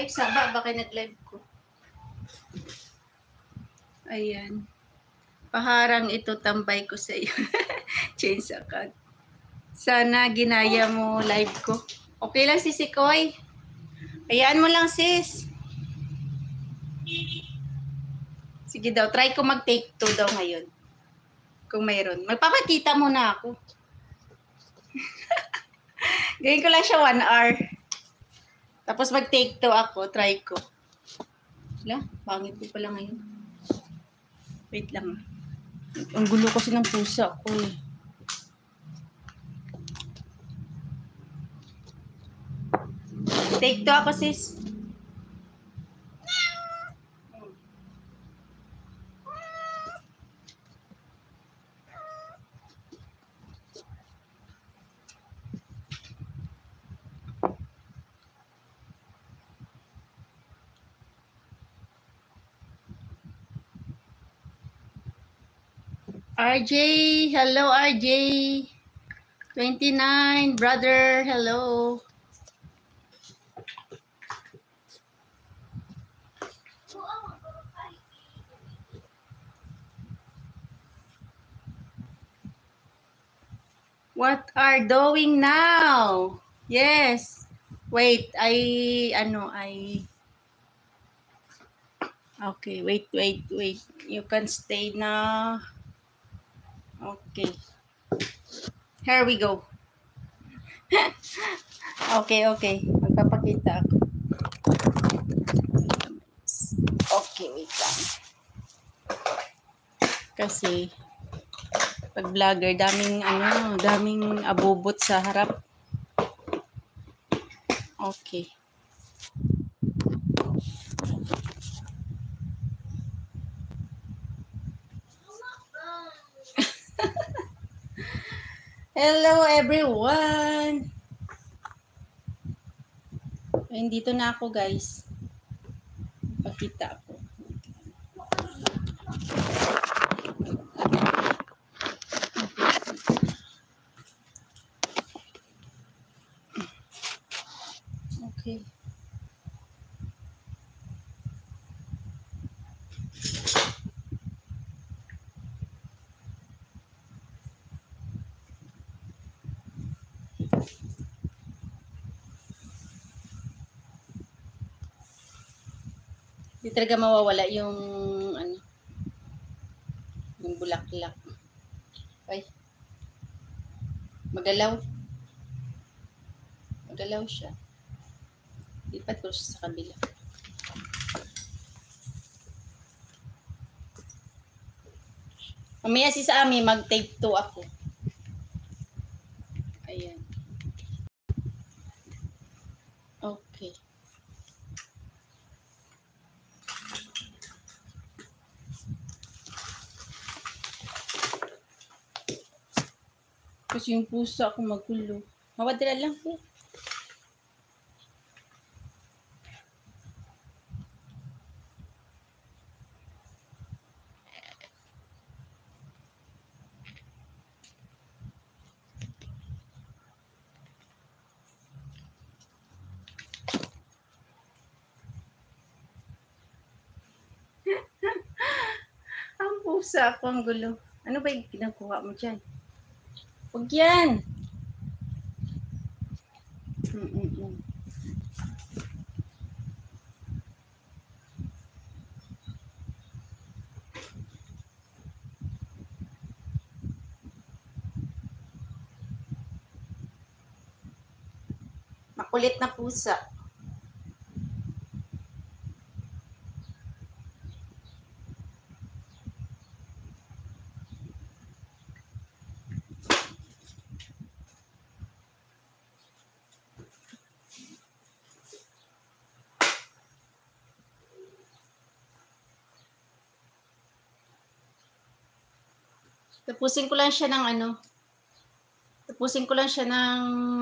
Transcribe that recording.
Ay, saba, baka nag-live ko. Ayan. Paharang ito, tambay ko sa iyo. Change account. Sana ginaya mo live ko. Okay lang, Sis Koy. Hayaan mo lang, sis. Sige daw, try ko mag-take 2 daw ngayon. Kung mayroon. Magpapakita muna ako. Gawin ko lang siya 1 hour. Tapos mag-take 2 ako, try ko. Wala, pangit ko pala ngayon. Wait lang. Ang gulo kasi ng pusa ko eh. Take 2 ako, sis. RJ, hello RJ. 29, brother, hello. What are doing now? Yes. Wait, okay, wait. You can stay now. Okay. Here we go. Okay. Magpapakita ako. Okay, wait lang. Kasi pag vlogger, daming abubot sa harap. Okay. Hello everyone. Dito na ako, guys. Pakita ako. Okay. Hindi talaga mawawala yung yung bulaklak. Ay. Magalaw siya. Lipat ko siya sa kabila. Mamaya si sa amin mag-take 2 ako. Ayan. Okay. Kasi yung pusa ako magulo. Mawadala lang po. Ang pusa ako, ang gulo. Ano ba yung ginagawa mo dyan? Huwag yan! Makulit na pusa. Tapusin ko lang siya ng